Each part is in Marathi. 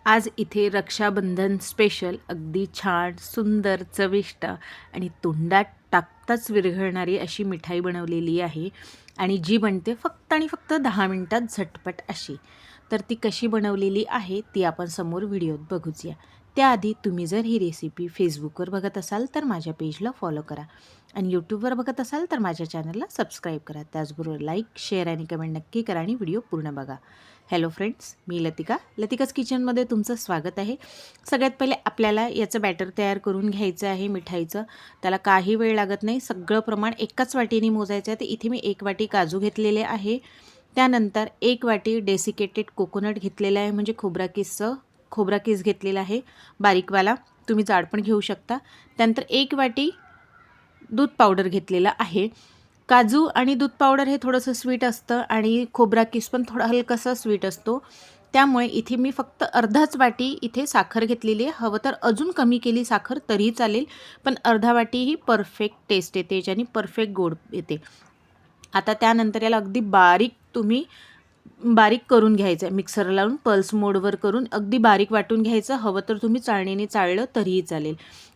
आज इथे रक्षाबंधन स्पेशल अगदी छान सुंदर चविष्ट आणि तोंडात टाकताच विरघळणारी अशी मिठाई बनवलेली आहे आणि जी बनते फक्त आणि फक्त 10 मिनटात झटपट अशी. तर ती कशी बनवलेली आहे ती आपण समोर व्हिडिओत बघूच या. त्याआधी तुम्ही जर ही रेसिपी फेसबुकवर बघत असाल तर माझ्या पेजला फॉलो करा आणि यूट्यूबवर बघत असाल तर माझ्या चॅनलला सबस्क्राईब करा. त्याचबरोबर लाईक, शेअर आणि कमेंट नक्की करा आणि व्हिडिओ पूर्ण बघा. हॅलो फ्रेंड्स, मी लतिकाच किचनमध्ये तुमचं स्वागत आहे. सगळ्यात पहिले आपल्याला याचं बॅटर तयार करून घ्यायचं आहे मिठाईचं. त्याला काही वेळ लागत नाही. सगळं प्रमाण एकाच वाटीने मोजायचं आहे. तर इथे मी 1 वाटी काजू घेतलेले आहे. त्यानंतर 1 वाटी डेसिकेटेड कोकोनट घेतलेला आहे, म्हणजे खोबरा किस घेतलेला आहे बारीकवाला. तुम्ही जाड पण घेऊ शकता. त्यानंतर 1 वाटी दूध पावडर घेतलेला आहे. काजू आणि दूध पावडर हे थोडंसं स्वीट असतं आणि खोबरा किस पण थोडा हलकासा स्वीट असतो. त्यामुळे इथे मी फक्त अर्धाच वाटी इथे साखर घेतलेली आहे. हवं तर अजून कमी केली साखर तरीही चालेल, पण अर्धा वाटी ही परफेक्ट टेस्ट येते, याच्याने परफेक्ट गोड येते. आता त्यानंतर याला अगदी बारीक करून घ्यायचं आहे. मिक्सर लावून पल्स मोडवर करून अगदी बारीक वाटून घ्यायचं. हवं तर तुम्ही चाळणीने चाळलं तरीही चालेल,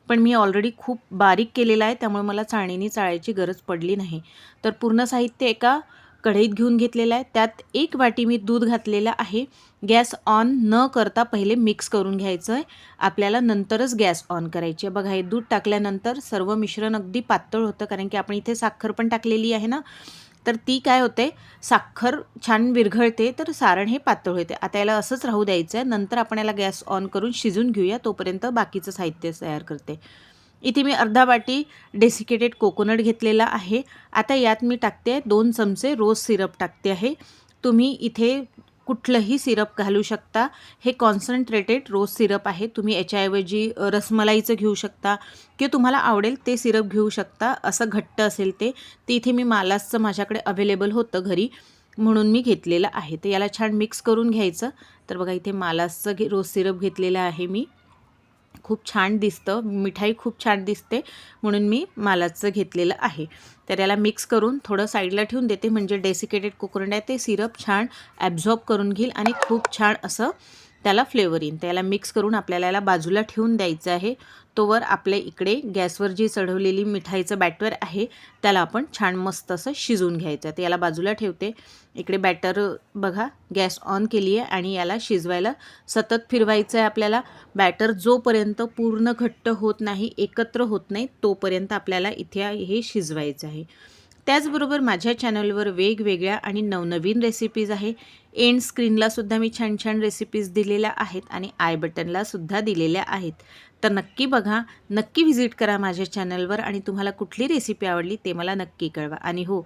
पण मी ऑलरेडी खूप बारीक केलेला आहे त्यामुळे मला चाळणीने चाळायची गरज पडली नाही. तर पूर्ण साहित्य एका कढईत घेऊन घेतलेलं आहे. त्यात 1 वाटी मी दूध घातलेलं आहे. गॅस ऑन न करता पहिले मिक्स करून घ्यायचं आहे. आपल्याला नंतरच गॅस ऑन करायची आहे. बघा, हे दूध टाकल्यानंतर सर्व मिश्रण अगदी पातळ होतं, कारण की आपण इथे साखर पण टाकलेली आहे ना. तर ती काय होते, साखर छान विरघळते तर सारण हे पातळ होते. आता याला असंच राहू द्यायचं आहे. नंतर आपण याला गॅस ऑन करून शिजून घेऊया. तोपर्यंत बाकीचं साहित्य तयार करते. इथे मी अर्धा वाटी डेसिकेटेड कोकोनट घेतलेला आहे. आता यात मी टाकते 2 चमचे रोज सिरप टाकते आहे. तुम्ही इथे कुठलंही सिरप घालू शकता. हे कॉन्सन्ट्रेटेड रोज सिरप आहे. तुम्ही याच्याऐवजी रसमलाईचं घेऊ शकता किंवा तुम्हाला आवडेल ते सिरप घेऊ शकता. असं घट्ट असेल ते इथे मी मालासचं माझ्याकडे अवेलेबल होतं घरी, म्हणून मी घेतलेलं आहे. तर याला छान मिक्स करून घ्यायचं. तर बघा, इथे मालासचं रोज सिरप घेतलेलं आहे मी. खूप छान दिसतं, मिठाई खूप छान दिसते म्हणून मी मालाचं घेतलेलं आहे. तर याला मिक्स करून थोडं साईडला ठेवून देते, म्हणजे डेसिकेटेड कोकोनट आहे ते सिरप छान ॲब्झॉर्ब करून घेईल आणि खूप छान असं त्याला फ्लेवर येईल. त्याला मिक्स करून आपल्याला याला बाजूला ठेवून द्यायचं आहे. तोवर आपल्या इकडे गॅसवर जी चढवलेली मिठाईचं बॅटर आहे त्याला आपण छान मस्त असं शिजवून घ्यायचं. तर याला बाजूला ठेवते. इकडे बॅटर बघा, गॅस ऑन केली आहे आणि याला शिजवायला सतत फिरवायचं आहे आपल्याला. बॅटर जोपर्यंत पूर्ण घट्ट होत नाही, एकत्र होत नाही, तोपर्यंत आपल्याला इथे हे शिजवायचं आहे. त्याचबरोबर माझ्या चॅनलवर वेगवेगळ्या आणि नवनवीन रेसिपीज आहे. एंड स्क्रीनलासुद्धा मी छान छान रेसिपीज दिलेल्या आहेत आणि आय बटनलासुद्धा दिलेल्या आहेत. तर नक्की बघा, नक्की व्हिजिट करा माझ्या चॅनलवर आणि तुम्हाला कुठली रेसिपी आवडली ते मला नक्की कळवा. आणि हो,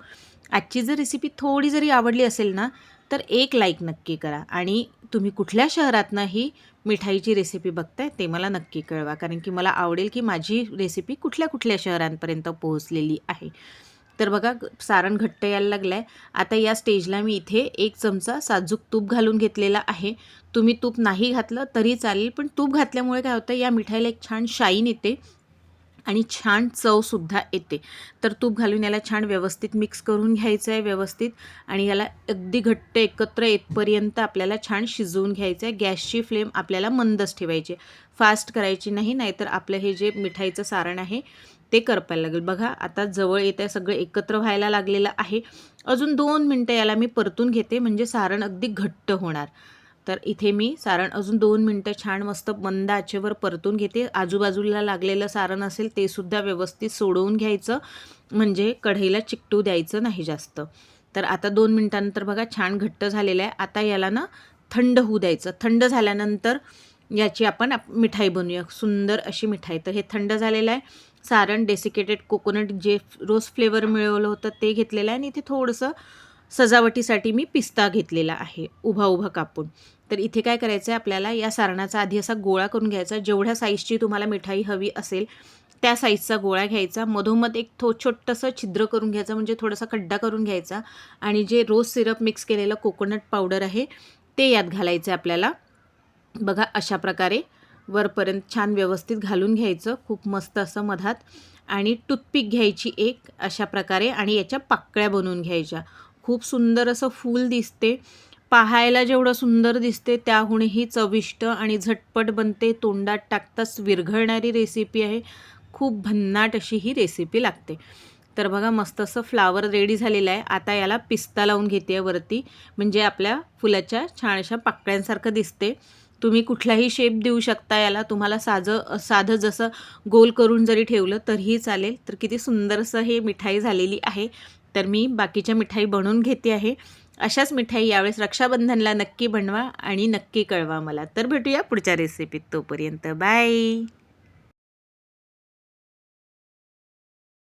आजची जर रेसिपी थोडी जरी आवडली असेल ना, तर एक लाईक नक्की करा. आणि तुम्ही कुठल्या शहरातनं ही मिठाईची रेसिपी बघताय ते मला नक्की कळवा, कारण की मला आवडेल की माझी रेसिपी कुठल्या कुठल्या शहरांपर्यंत पोहोचलेली आहे. तर बघा, सारण घट्ट यायला लागलं आहे. आता या स्टेजला मी इथे 1 चमचा साजूक तूप घालून घेतलेला आहे. तुम्ही तूप नाही घातलं तरी चालेल, पण तूप घातल्यामुळे काय होतं, या मिठाईला एक छान शाईन येते आणि छान चवसुद्धा येते. तर तूप घालून याला छान व्यवस्थित मिक्स करून घ्यायचं आहे व्यवस्थित, आणि याला अगदी घट्ट एकत्र येतपर्यंत आपल्याला छान शिजवून घ्यायचं आहे. गॅसची फ्लेम आपल्याला मंदच ठेवायची, फास्ट करायची नाही, नाहीतर आपलं हे जे मिठाईचं सारण आहे ते करपायला लागेल. बघा, आता जवळ येत आहे, सगळं एकत्र व्हायला लागलेलं आहे. अजून 2 मिनटं याला मी परतून घेते, म्हणजे सारण अगदी घट्ट होणार. तर इथे मी सारण अजून 2 मिनटं छान मस्त मंद आचेवर परतून घेते. आजूबाजूला लागलेलं सारण असेल ते सुद्धा व्यवस्थित सोडवून घ्यायचं, म्हणजे कढईला चिकटू द्यायचं नाही जास्त. तर आता 2 मिनटानंतर बघा छान घट्ट झालेलं आहे. आता याला ना थंड होऊ द्यायचं. थंड झाल्यानंतर याची आपण मिठाई बनवूया, सुंदर अशी मिठाई. तर हे थंड झालेलं आहे. सारण डेसिकेटेड कोकोनट जे रोज फ्लेवर मिळवलं होतं ते घेतलेलं आहे आणि इथे थोडंसं सजावटीसाठी मी पिस्ता घेतलेला आहे उभा उभा कापून. तर इथे काय करायचं आहे, आपल्याला या सारणाचा आधी असा गोळा करून घ्यायचा. जेवढ्या साईजची तुम्हाला मिठाई हवी असेल त्या साईजचा गोळा घ्यायचा. मधोमध एक छोटंसं छिद्र करून घ्यायचं, म्हणजे थोडासा खड्डा करून घ्यायचा, आणि जे रोज सिरप मिक्स केलेलं कोकोनट पावडर आहे ते यात घालायचं आहे आपल्याला. बघा, अशा प्रकारे वरपर्यंत छान व्यवस्थित घालून घ्यायचं, खूप मस्त असं मधात. आणि टूथपिक घ्यायची एक अशा प्रकारे, आणि याच्या पाकळ्या बनवून घ्यायच्या. खूप सुंदर असं फूल दिसते. पाहायला जेवढं सुंदर दिसते त्याहूनही चविष्ट आणि झटपट बनते, तोंडात टाकताच विरघळणारी रेसिपी आहे. खूप भन्नाट अशी ही रेसिपी लागते. तर बघा मस्त असं फ्लावर रेडी झालेलं आहे. आता याला पिस्ता लावून घेते वरती, म्हणजे आपल्या फुलाच्या छान अशा पाकळ्यांसारखं दिसते. तुम्ही कुठलाही शेप देऊ शकता याला. तुम्हाला साधं जसं गोल करून जरी ठेवलं तरीही चालेल. तर किती सुंदर असं हे मिठाई झालेली आहे. तर मी बाकीच्या मिठाई बनवून घेते आहे. अशाच मिठाई यावेळेस रक्षाबंधनला नक्की बनवा आणि नक्की कळवा मला. तर भेटूया पुढच्या रेसिपीत. तोपर्यंत बाय.